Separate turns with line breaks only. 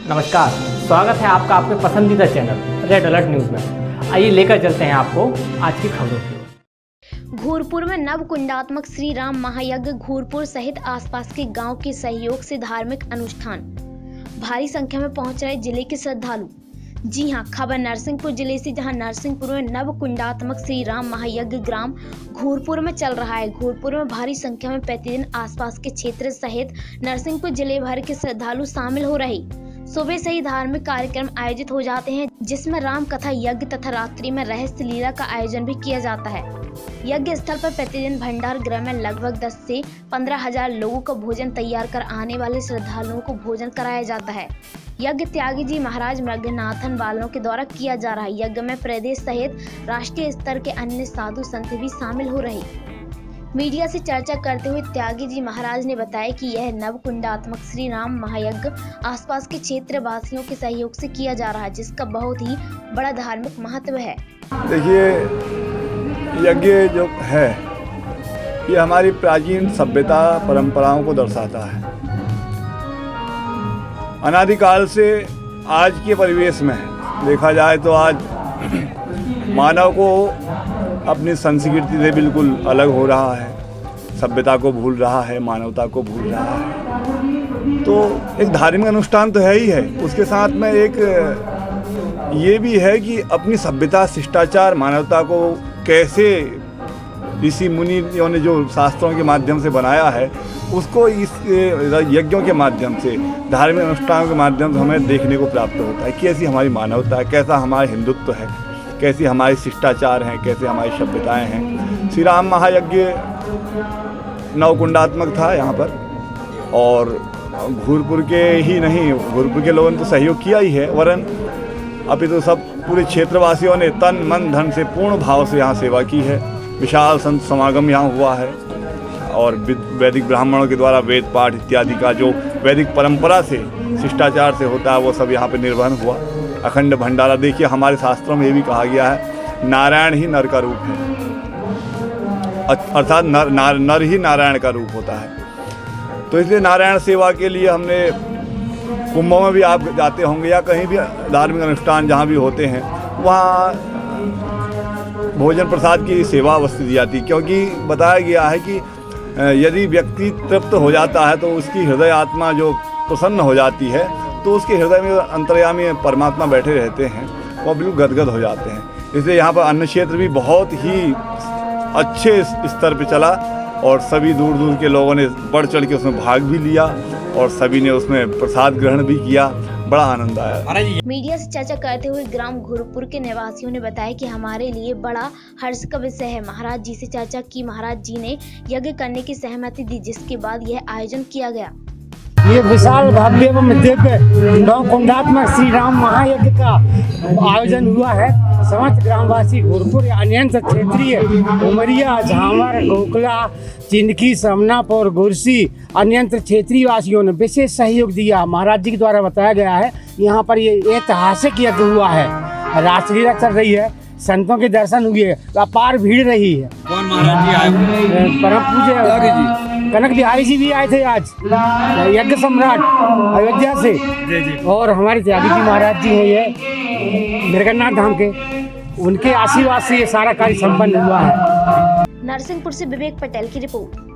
नमस्कार, स्वागत है आपका अपने पसंदीदा चैनल रेड अलर्ट न्यूज़ में। आइए लेकर चलते हैं आपको आज की खबरों की।
घूरपुर में नवकुंडात्मक श्री राम महायज्ञ। घूरपुर सहित आसपास के गांव के सहयोग से धार्मिक अनुष्ठान। भारी संख्या में पहुंच रहे जिले के श्रद्धालु। जी हां, खबर नरसिंहपुर जिले से, जहां नरसिंहपुर में नवकुंडात्मक श्री राम महायज्ञ ग्राम घूरपुर में चल रहा है। घूरपुर में भारी संख्या में प्रतिदिन आसपास के क्षेत्र सहित नरसिंहपुर जिले भर के श्रद्धालु शामिल हो रहे। सुबह से ही धार्मिक कार्यक्रम आयोजित हो जाते हैं, जिसमें राम कथा यज्ञ तथा रात्रि में रहस्य लीला का आयोजन भी किया जाता है। यज्ञ स्थल पर प्रतिदिन भंडार गृह में लगभग 10 से 15 हजार लोगों का भोजन तैयार कर आने वाले श्रद्धालुओं को भोजन कराया जाता है। यज्ञ त्यागी जी महाराज मृगनाथन वालों के द्वारा किया जा रहा है। यज्ञ में प्रदेश सहित राष्ट्रीय स्तर के अन्य साधु संत भी शामिल हो रहे। मीडिया से चर्चा करते हुए त्यागी जी महाराज ने बताया कि यह नवकुंडात्मक श्री राम महायज्ञ आसपास के क्षेत्र वासियों के सहयोग से किया जा रहा है, जिसका बहुत ही बड़ा धार्मिक महत्व है।
देखिए, यज्ञ जो है ये हमारी प्राचीन सभ्यता परंपराओं को दर्शाता है। अनादिकाल से आज के परिवेश में देखा जाए तो आज मानव को अपनी संस्कृति से बिल्कुल अलग हो रहा है, सभ्यता को भूल रहा है, मानवता को भूल रहा है। तो एक धार्मिक अनुष्ठान तो है ही है, उसके साथ में एक ये भी है कि अपनी सभ्यता, शिष्टाचार, मानवता को कैसे ऋषि मुनियों ने जो शास्त्रों के माध्यम से बनाया है, उसको इस यज्ञों के माध्यम से, धार्मिक अनुष्ठानों के माध्यम से हमें देखने को प्राप्त होता है। कैसी हमारी मानवता है, कैसा हमारा हिंदुत्व है, कैसी हमारी शिष्टाचार हैं, कैसे हमारी सभ्यताएं हैं। श्री राम महायज्ञ नवकुंडात्मक था यहाँ पर, और घूरपुर के ही नहीं, घूरपुर के लोगों ने तो सहयोग किया ही है, वरन अभी तो सब पूरे क्षेत्रवासियों ने तन मन धन से पूर्ण भाव से यहाँ सेवा की है। विशाल संत समागम यहाँ हुआ है, और वैदिक ब्राह्मणों के द्वारा वेद पाठ इत्यादि का जो वैदिक परंपरा से, शिष्टाचार से होता है, वो सब यहाँ पे निर्वहन हुआ। अखंड भंडारा। देखिए, हमारे शास्त्रों में ये भी कहा गया है, नारायण ही नर का रूप है, अर्थात नर ही नारायण का रूप होता है। तो इसलिए नारायण सेवा के लिए हमने कुंभों में भी आप जाते होंगे या कहीं भी धार्मिक अनुष्ठान जहाँ भी होते हैं, वहाँ भोजन प्रसाद की सेवा अवश्य दी जाती है, क्योंकि बताया गया है कि यदि व्यक्ति तृप्त हो जाता है तो उसकी हृदय आत्मा जो प्रसन्न हो जाती है, तो उसके हृदय में अंतर्यामी परमात्मा बैठे रहते हैं, वो बिल्कुल गदगद हो जाते हैं। इसलिए यहाँ पर अन्न क्षेत्र भी बहुत ही अच्छे स्तर पर चला, और सभी दूर दूर के लोगों ने बढ़ चढ़ के उसमें भाग भी लिया, और सभी ने उसमें प्रसाद ग्रहण भी किया। बड़ा आनंद आया।
मीडिया से चर्चा करते हुए ग्राम घूरपुर के निवासियों ने बताया कि हमारे लिए बड़ा हर्ष का विषय है। महाराज जी से चर्चा की, महाराज जी ने यज्ञ करने की सहमति दी, जिसके बाद यह आयोजन किया गया।
ये विशाल भव्य एवं दिव्य नवकुंडात्मक श्री राम महायज्ञ का आयोजन हुआ है। समस्त ग्रामवासी घूरपुर अन्यंत्र क्षेत्रीय उमरिया, झामर, गोखला, चिंदकी, समनापुर, गुरसी अन्यंत्र क्षेत्रीय वासियों ने विशेष सहयोग दिया। महाराज जी के द्वारा बताया गया है, यहाँ पर ये ऐतिहासिक यज्ञ हुआ है। रासलीला चल रही है, संतों के दर्शन हुए, अपार भीड़ रही है।
कौन महाराज जी आए?
परम पूज्य कनक बिहारी जी भी आए थे आज, यज्ञ सम्राट अयोध्या से।
जी।
और हमारे त्यागी जी महाराज जी हैं, ये मृगनाथ धाम के, उनके आशीर्वाद से ये सारा कार्य संपन्न हुआ है।
नरसिंहपुर से विवेक पटेल की रिपोर्ट।